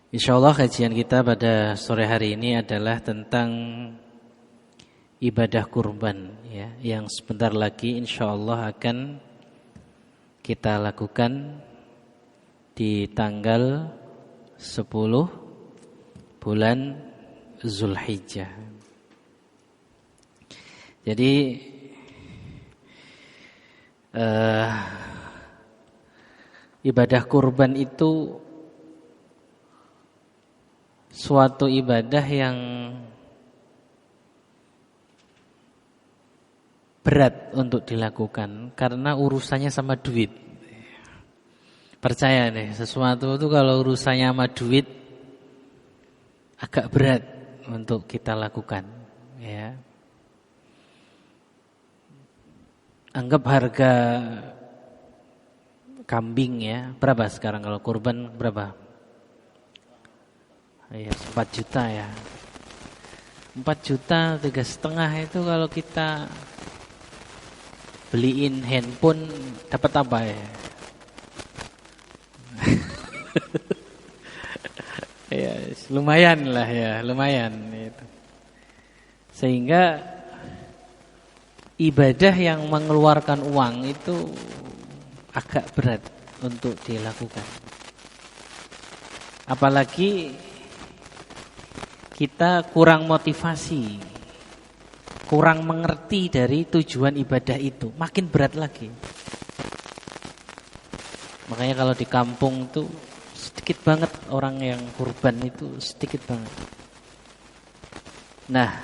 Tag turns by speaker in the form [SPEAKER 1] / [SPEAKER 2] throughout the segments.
[SPEAKER 1] Insyaallah kajian kita pada sore hari ini adalah tentang ibadah kurban ya, yang sebentar lagi insyaallah akan kita lakukan di tanggal 10 bulan Zulhijjah. Jadi ibadah kurban itu suatu ibadah yang berat untuk dilakukan karena urusannya sama duit. Percaya deh, sesuatu itu kalau urusannya sama duit agak berat untuk kita lakukan, ya. Anggap harga kambing ya, berapa sekarang kalau kurban berapa? Ya, 4 juta ya. 4 juta 3,5 itu kalau kita beliin handphone dapat apa ya? Ya, lumayan lah ya, lumayan itu. Sehingga ibadah yang mengeluarkan uang itu agak berat untuk dilakukan. Apalagi kita kurang motivasi, kurang mengerti dari tujuan ibadah itu, makin berat lagi. Makanya kalau di kampung tuh sedikit banget orang yang kurban, itu sedikit banget. Nah,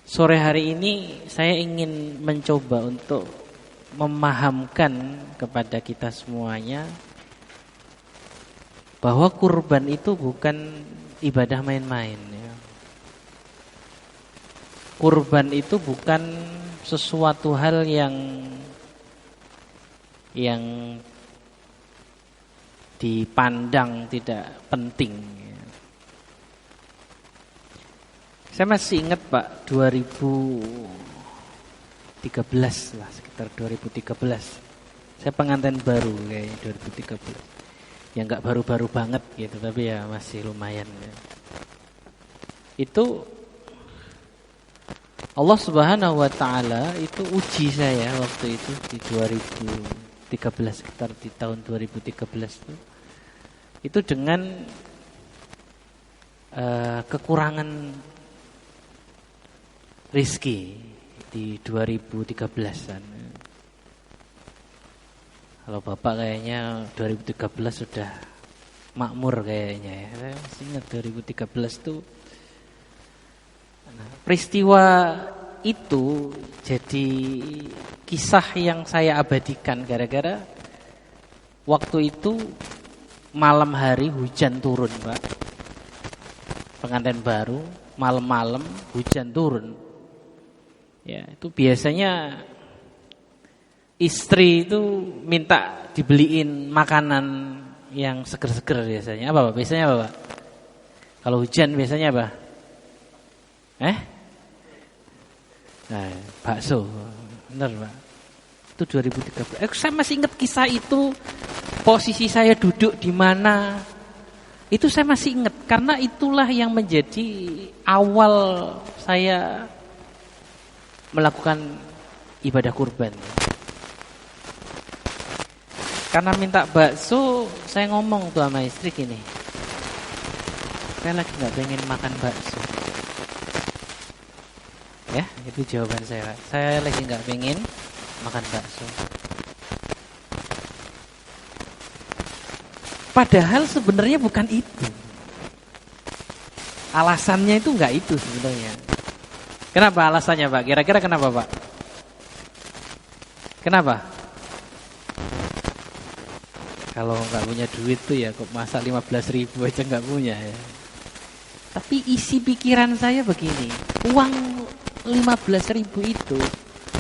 [SPEAKER 1] sore hari ini saya ingin mencoba untuk memahamkan kepada kita semuanya bahwa kurban itu bukan ibadah main-main ya. Kurban itu bukan sesuatu hal yang dipandang tidak penting ya. Saya masih ingat Pak, 2013 lah, sekitar 2013. Saya pengantin baru kayak 2013. Ya enggak baru-baru banget gitu, tapi ya masih lumayan ya. Itu Allah Subhanahu wa taala itu uji saya waktu itu di 2013, sekitar di tahun 2013 itu dengan kekurangan rezeki di 2013-an. Kalau Bapak kayaknya 2013 sudah makmur kayaknya ya. Saya masih ingat 2013 tuh. Nah, peristiwa itu jadi kisah yang saya abadikan gara-gara waktu itu malam hari hujan turun, Pak. Pengantin baru, malam-malam hujan turun. Ya, itu biasanya istri itu minta dibeliin makanan yang seger-seger biasanya. Apa Pak? Biasanya apa Pak? Kalau hujan biasanya apa? Nah, bakso. Benar Pak. Itu 2013. Saya masih ingat kisah itu. Posisi saya duduk di mana. Itu saya masih ingat. Karena itulah yang menjadi awal saya melakukan ibadah kurban. Karena minta bakso, saya ngomong tuh sama istri gini, saya lagi gak pengen makan bakso. Ya, itu jawaban saya. Saya lagi gak pengen makan bakso. Padahal sebenarnya bukan itu. Alasannya itu gak itu sebenarnya. Kenapa alasannya Pak? Kira-kira kenapa Pak? Kenapa? Kalau nggak punya duit tuh ya kok masak 15.000 aja nggak punya ya. Tapi isi pikiran saya begini, uang 15.000 itu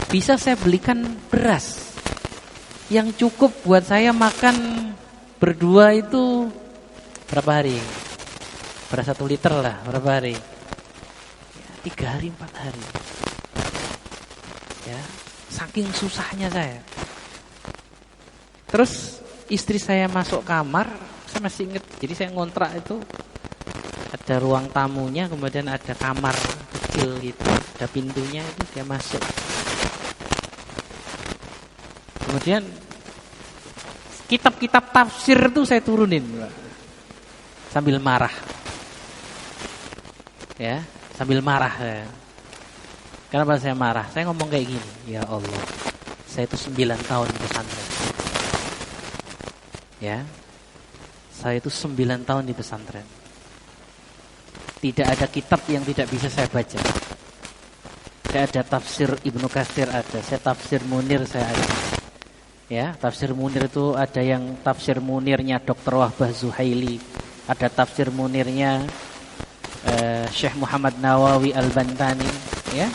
[SPEAKER 1] bisa saya belikan beras yang cukup buat saya makan berdua itu berapa hari? Beras 1 liter lah, berapa hari? Ya, 3 hari 4 hari. Ya, saking susahnya saya. Terus istri saya masuk kamar, saya Saya masih ingat. Jadi saya ngontrak itu ada ruang tamunya, kemudian ada kamar kecil gitu, ada pintunya, itu dia masuk. Kemudian kitab-kitab tafsir itu saya turunin, Pak. Sambil marah. Ya, sambil marah ya. Kenapa saya marah? Saya ngomong kayak gini, ya Allah, saya itu 9 tahun di pesantren. Ya, saya itu 9 tahun di pesantren. Tidak ada kitab yang tidak bisa saya baca. Saya ada tafsir Ibnu Katsir ada, saya tafsir Munir saya ada. Ya, tafsir Munir itu ada yang tafsir Munirnya Dr. Wahbah Zuhaili, ada tafsir Munirnya Syekh Muhammad Nawawi Al-Bantani, ya.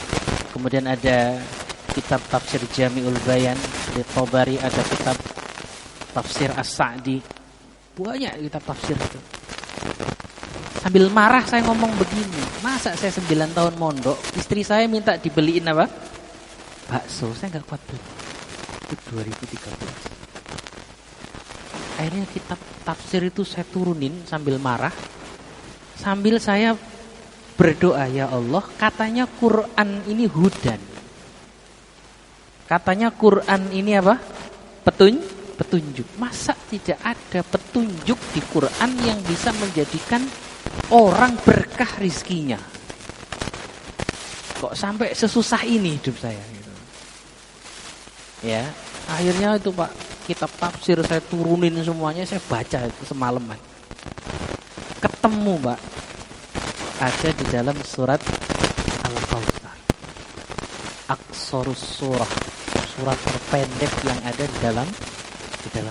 [SPEAKER 1] Kemudian ada kitab tafsir Jami'ul Bayan di Tabari, ada kitab tafsir As-Sa'di. Banyak kitab tafsir itu. Sambil marah saya ngomong begini, masa saya 9 tahun mondok, istri saya minta dibeliin apa? Bakso, saya enggak kuat beli. Itu 2013. Akhirnya kitab tafsir itu saya turunin sambil marah, sambil saya berdoa, ya Allah, katanya Quran ini hudan. Katanya Quran ini apa? Petunjuk. Masa tidak ada petunjuk di Quran yang bisa menjadikan orang berkah rizkinya? Kok sampai sesusah ini hidup saya gitu. Ya, akhirnya itu Pak, kitab tafsir saya turunin semuanya, saya baca itu semalaman. Ketemu Pak, ada di dalam surat Al-Kautsar. Aqsarus surah, surat terpendek yang ada di dalam Quran.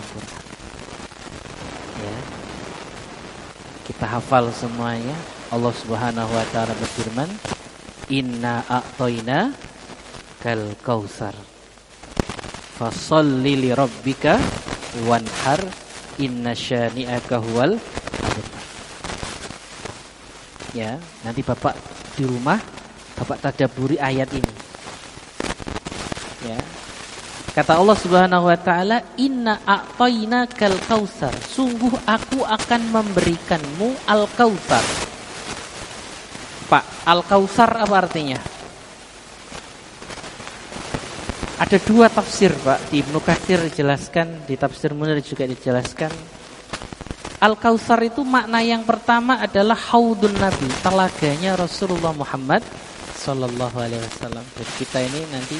[SPEAKER 1] Ya. Kita hafal semuanya. Allah Subhanahu wa taala berfirman, "Inna a'tayna kal kautsar. Fasholli li rabbika wanhar inna syani'aka huwal abtar." Ya, nanti Bapak di rumah Bapak tadabburi ayat ini. Ya. Kata Allah Subhanahu wa taala, "Inna a'tainakal kautsar." Sungguh aku akan memberikanmu al-kautsar. Pak, al-kautsar apa artinya? Ada 2 tafsir, Pak. Di Ibnu Katsir dijelaskan, di tafsir Munir juga dijelaskan. Al-Kautsar itu makna yang pertama adalah haudun Nabi, telaganya Rasulullah Muhammad sallallahu alaihi wasallam. Jadi kita ini nanti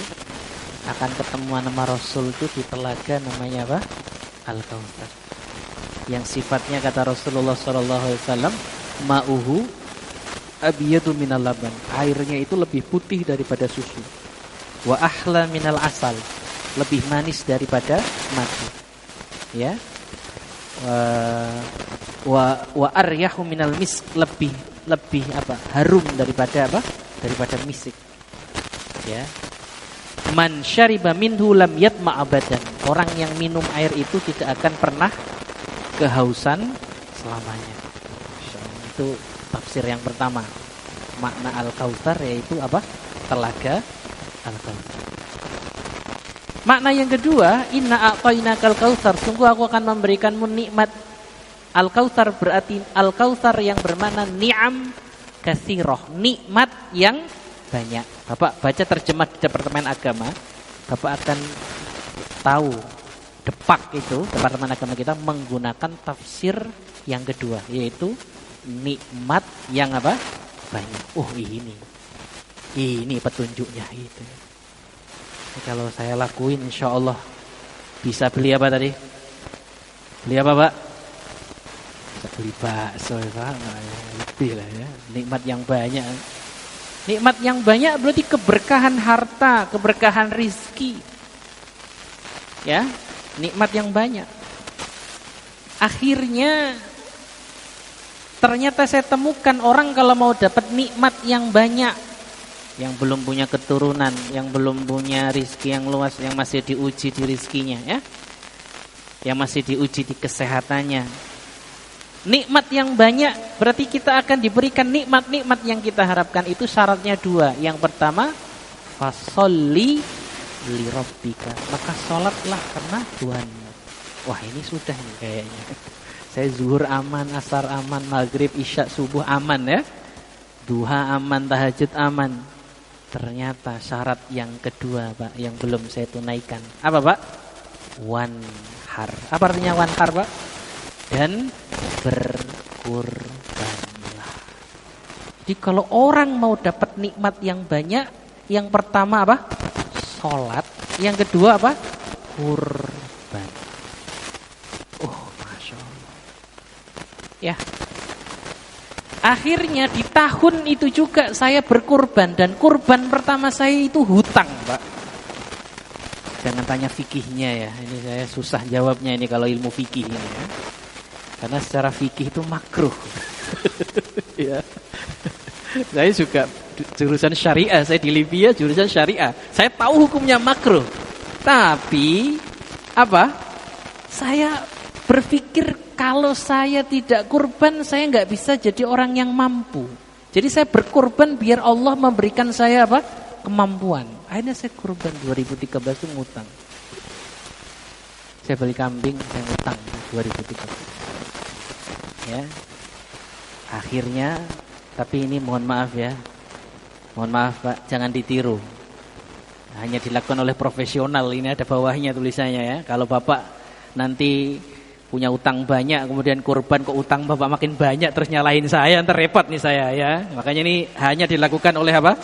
[SPEAKER 1] akan ketemu nama Rasul itu di telaga namanya apa? Al-Kautsar. Yang sifatnya kata Rasulullah sallallahu alaihi wasallam, ma'uhu abyadu minal laban. Airnya itu lebih putih daripada susu. Wa ahla minal asal. Lebih manis daripada madu. Ya. Wa aryahu minal misk, lebih apa? Harum daripada apa? Daripada misik. Ya. Man syariba minhu lam yatma abadan. Orang yang minum air itu tidak akan pernah kehausan selamanya. Itu tafsir yang pertama. Makna Al-Kautsar yaitu apa? Telaga Al-Kautsar. Makna yang kedua, inna a'tainakal kautsar, sungguh aku akan memberikanmu nikmat. Al-Kautsar berarti Al-Kautsar yang bermakna ni'am katsirah, nikmat yang banyak. Bapak baca terjemah di Departemen Agama, Bapak akan tahu Depak itu, Departemen Agama kita menggunakan tafsir yang kedua, yaitu nikmat yang apa? Banyak. Oh, ini petunjuknya itu. Kalau saya lakuin insya Allah bisa beli apa tadi? Beli apa Pak? Bisa beli bakso Pak. Lebih lah ya. Nikmat yang banyak. Nikmat yang banyak berarti keberkahan harta, keberkahan rizki. Ya, nikmat yang banyak. Akhirnya ternyata saya temukan orang kalau mau dapat nikmat yang banyak, yang belum punya keturunan, yang belum punya rizki yang luas, yang masih diuji di rizkinya, ya, yang masih diuji di kesehatannya. Nikmat yang banyak berarti kita akan diberikan nikmat-nikmat yang kita harapkan. Itu syaratnya 2. Yang pertama, fasholli li rabbika, maka sholatlah karena Tuhanmu. Wah, ini sudah nih kayaknya. Saya zuhur aman, asar aman, maghrib, isya, subuh aman ya. Duha aman, tahajud aman. Ternyata syarat yang kedua Pak, yang belum saya tunaikan. Apa Pak? Wanhar. Apa artinya wanhar Pak? Dan berkurbanlah. Jadi kalau orang mau dapat nikmat yang banyak, yang pertama apa? Sholat. Yang kedua apa? Kurban. Masya Allah. Ya. Akhirnya di tahun itu juga saya berkurban. Dan kurban pertama saya itu hutang Pak. Jangan tanya fikihnya ya. Ini saya susah jawabnya ini kalau ilmu fikih ini ya. Karena secara fikih itu makruh. Ya. Saya juga jurusan syariah. Saya di Libya jurusan syariah. Saya tahu hukumnya makruh. Tapi apa? Saya berpikir kalau saya tidak kurban, saya nggak bisa jadi orang yang mampu. Jadi saya berkurban biar Allah memberikan saya apa? Kemampuan. Akhirnya saya kurban 2013 itu ngutang. Saya beli kambing, saya ngutang 2013. Ya. Akhirnya, tapi ini mohon maaf ya. Mohon maaf Pak, jangan ditiru. Hanya dilakukan oleh profesional. Ini ada bawahnya tulisannya ya. Kalau Bapak nanti punya utang banyak, kemudian kurban kok utang Bapak makin banyak, terus nyalahin saya, ntar repot nih saya ya. Makanya ini hanya dilakukan oleh apa?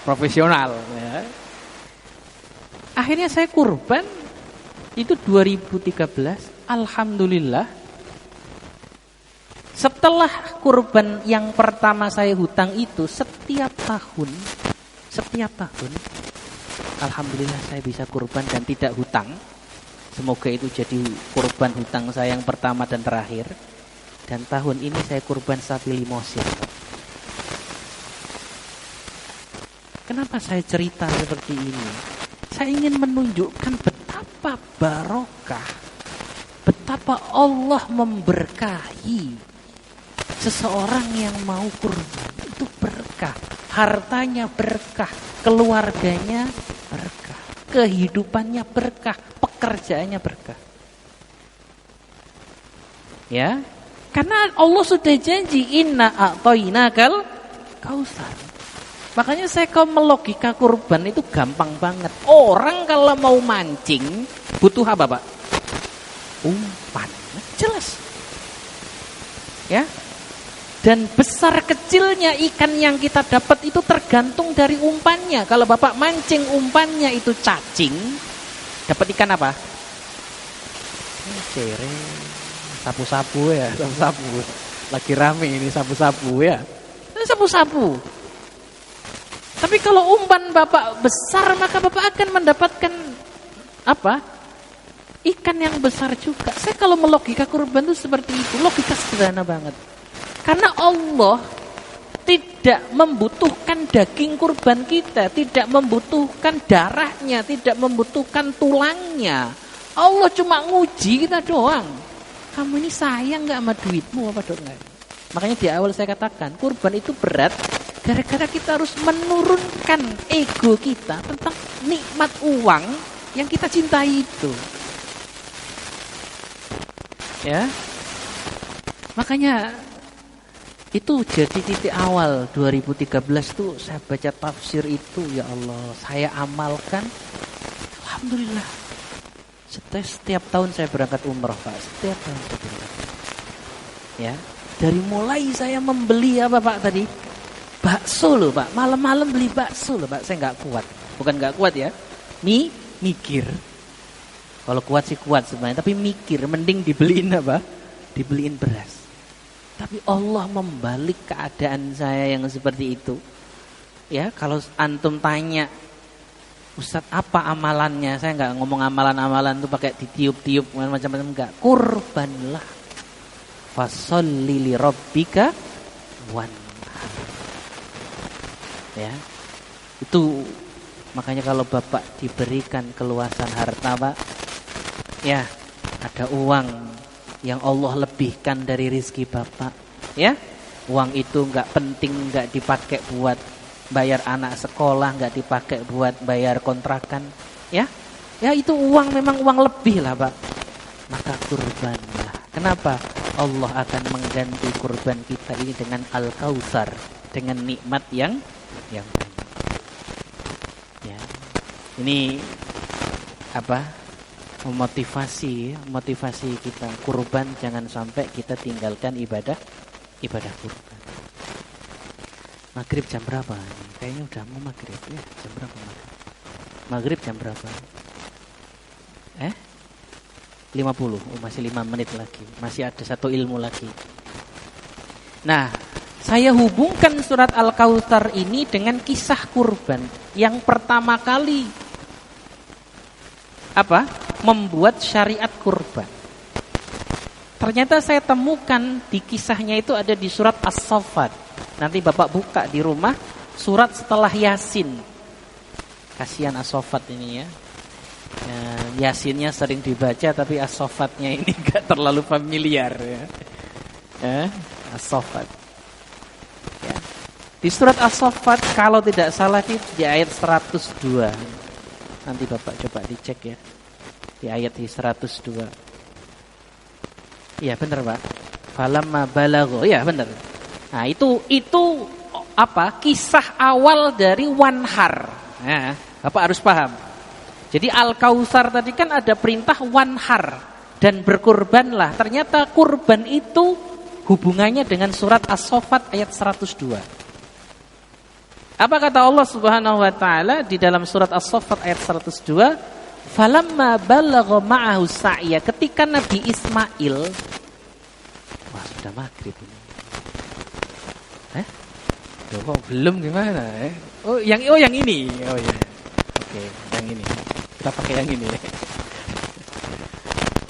[SPEAKER 1] Profesional ya. Akhirnya saya kurban itu 2013. Alhamdulillah. Setelah kurban yang pertama saya hutang itu, setiap tahun alhamdulillah saya bisa kurban dan tidak hutang. Semoga itu jadi kurban hutang saya yang pertama dan terakhir. Dan tahun ini saya kurban sapi limosin. Kenapa saya cerita seperti ini? Saya ingin menunjukkan betapa barokah, betapa Allah memberkahi seseorang yang mau kurban. Itu berkah, hartanya berkah, keluarganya berkah, kehidupannya berkah, pekerjaannya berkah. Ya, karena Allah sudah janji inna a'tainakal kautsar. Makanya saya kalau melogika kurban itu gampang banget. Orang kalau mau mancing butuh apa Pak? Umpan. Jelas. Ya. Dan besar kecilnya ikan yang kita dapat itu tergantung dari umpannya. Kalau Bapak mancing umpannya itu cacing, dapat ikan apa? Cere, sapu-sapu ya, sapu-sapu. Lagi rame ini sapu-sapu ya. Sapu-sapu. Tapi kalau umpan Bapak besar, maka Bapak akan mendapatkan apa? Ikan yang besar juga. Saya kalau melogika kurban itu seperti itu, logika sederhana banget. Karena Allah tidak membutuhkan daging kurban kita, tidak membutuhkan darahnya, tidak membutuhkan tulangnya. Allah cuma nguji kita doang. Kamu ini sayang gak sama duitmu apa dong? Makanya di awal saya katakan kurban itu berat gara-gara kita harus menurunkan ego kita tentang nikmat uang yang kita cintai itu. Ya. Makanya itu jadi titik awal 2013 tuh saya baca tafsir itu, ya Allah, saya amalkan. Alhamdulillah. Setiap tahun saya berangkat umrah, Pak. Setiap tahun saya berangkat. Ya. Dari mulai saya membeli apa Pak tadi? Bakso loh Pak. Malam-malam beli bakso loh Pak. Saya nggak kuat. Bukan nggak kuat ya. Mikir. Kalau kuat sih kuat sebenarnya. Tapi mikir. Mending dibeliin apa? Dibeliin beras. Tapi Allah membalik keadaan saya yang seperti itu. Ya, kalau antum tanya, Ustadz apa amalannya? Saya nggak ngomong amalan-amalan tuh pakai ditiup-tiup macam-macam, enggak. Kurbanlah. Fasholli li rabbika wanhar. Ya. Itu makanya kalau Bapak diberikan keluasan harta, Pak, ya, ada uang yang Allah lebihkan dari rizki Bapak, ya. Uang itu enggak penting, enggak dipakai buat bayar anak sekolah, enggak dipakai buat bayar kontrakan, ya. Ya itu uang memang uang lebih lah Pak. Maka kurbanlah. Kenapa? Allah akan mengganti kurban kita ini dengan Al-Kautsar, dengan nikmat yang banyak. Ya. Ini motivasi kita kurban, jangan sampai kita tinggalkan ibadah kurban. Maghrib jam berapa? Kayaknya udah mau maghrib ya. Jam berapa maghrib? Maghrib jam berapa? 50. Masih 5 menit lagi. Masih ada satu ilmu lagi. Nah, saya hubungkan surat Al-Kautsar ini dengan kisah kurban yang pertama kali membuat syariat kurban. Ternyata saya temukan di kisahnya itu ada di surat As-Saffat. Nanti Bapak buka di rumah surat setelah Yasin. Kasihan As-Saffat ini ya. Yasinnya sering dibaca tapi As-Saffatnya ini gak terlalu familiar ya. As-Saffat. Ya. Di surat As-Saffat kalau tidak salah di ayat 102. Nanti Bapak coba dicek ya. Di ayat 102. Iya benar Pak. Falamma balagho. Iya benar. Nah, itu kisah awal dari wanhar. Nah, Bapak harus paham. Jadi Al-Kautsar tadi kan ada perintah wanhar dan berkurbanlah. Ternyata kurban itu hubungannya dengan surat As-Saffat ayat 102. Apa kata Allah Subhanahu wa taala di dalam surat As-Saffat ayat 102? Falamma balagha ma'ahu sa'ya, ketika Nabi Ismail, wah sudah maghrib ini. Kok belum gimana? Oh yang ini. Oh ya. Oke, yang ini. Kita pakai yang ini.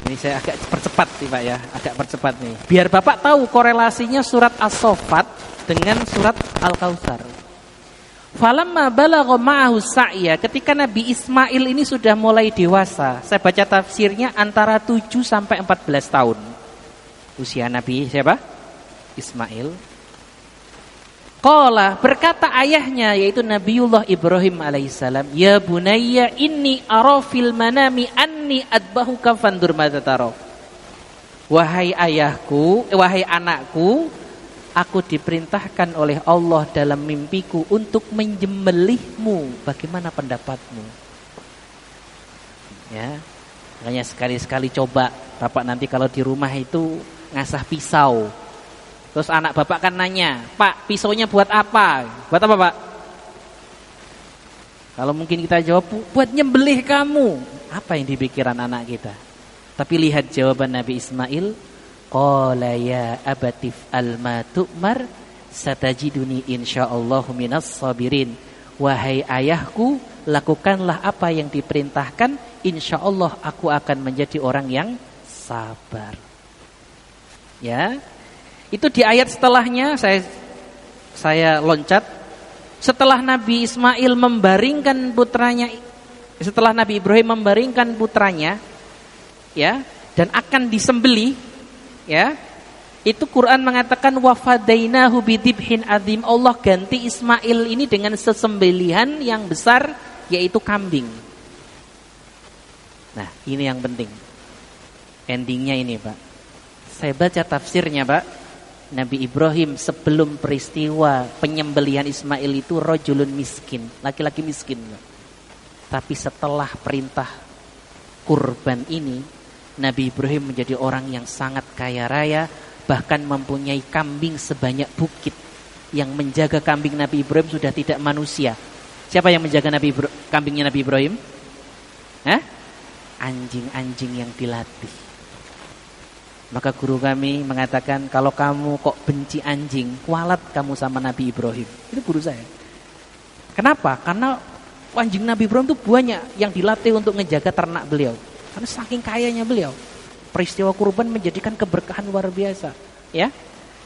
[SPEAKER 1] Ini saya agak percepat nih Pak ya, agak percepat nih. Biar Bapak tahu korelasinya surat As-Saffat dengan surat Al-Kautsar. Falamma balagha ma'ahu sa'ya, ketika Nabi Ismail ini sudah mulai dewasa. Saya baca tafsirnya antara 7 sampai 14 tahun. Usia Nabi siapa? Ismail. Qala, berkata ayahnya yaitu Nabiullah Ibrahim alaihissalam, ya bunayya inni ara fil manami anni adbahuka fandur madza tara. Wahai ayahku, wahai anakku, aku diperintahkan oleh Allah dalam mimpiku untuk menyembelihmu. Bagaimana pendapatmu? Ya, makanya sekali-sekali coba Bapak nanti kalau di rumah itu ngasah pisau. Terus anak Bapak kan nanya, Pak, pisaunya buat apa? Buat apa Pak? Kalau mungkin kita jawab, buat nyembelih kamu. Apa yang dipikiran anak kita? Tapi lihat jawaban Nabi Ismail. Qala ya abatif alma tu'mar satajiduni insyaallahu minas sabirin. Wahai ayahku, lakukanlah apa yang diperintahkan, insyaallah aku akan menjadi orang yang sabar. Ya. Itu di ayat setelahnya saya loncat. Setelah Nabi Ismail membaringkan putranya, setelah Nabi Ibrahim membaringkan putranya, ya, dan akan disembelih, ya, itu Quran mengatakan wafadainahu bidibhin adzim. Allah ganti Ismail ini dengan sesembelihan yang besar, yaitu kambing. Nah, ini yang penting. Endingnya ini, Pak. Saya baca tafsirnya, Pak. Nabi Ibrahim sebelum peristiwa penyembelihan Ismail itu rajulun miskin, laki-laki miskin. Tapi setelah perintah kurban ini, Nabi Ibrahim menjadi orang yang sangat kaya raya, bahkan mempunyai kambing sebanyak bukit. Yang menjaga kambing Nabi Ibrahim sudah tidak manusia. Siapa yang menjaga kambingnya Nabi Ibrahim? Anjing-anjing yang dilatih. Maka guru kami mengatakan, kalau kamu kok benci anjing, kualat kamu sama Nabi Ibrahim. Itu guru saya. Kenapa? Karena anjing Nabi Ibrahim itu banyak yang dilatih untuk menjaga ternak beliau. Karena saking kayanya beliau. Peristiwa kurban menjadikan keberkahan luar biasa. Ya.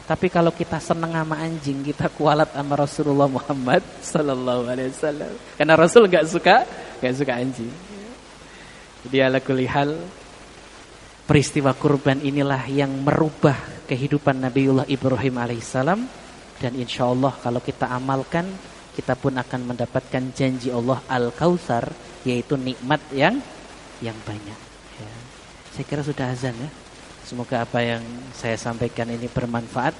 [SPEAKER 1] Tapi kalau kita senang sama anjing, kita kualat sama Rasulullah Muhammad sallallahu alaihi wasallam. Karena Rasul enggak suka anjing. Jadi ala kulli hal, peristiwa kurban inilah yang merubah kehidupan Nabiullah Ibrahim alaihissalam. Dan insya Allah kalau kita amalkan, kita pun akan mendapatkan janji Allah Al-Kautsar, yaitu nikmat yang banyak. Ya. Saya kira sudah azan ya. Semoga apa yang saya sampaikan ini bermanfaat,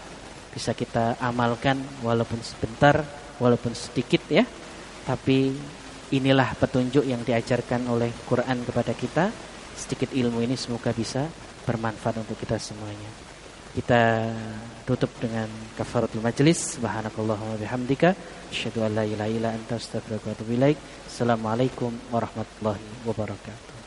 [SPEAKER 1] bisa kita amalkan walaupun sebentar, walaupun sedikit ya. Tapi inilah petunjuk yang diajarkan oleh Quran kepada kita. Sedikit ilmu ini semoga bisa bermanfaat untuk kita semuanya. Kita tutup dengan kafaratul majlis. Subhanakallahumma bihamdika asyhadu an la ilaha illa anta astaghfiruka wa atubu ilaik. Assalamualaikum warahmatullahi wabarakatuh.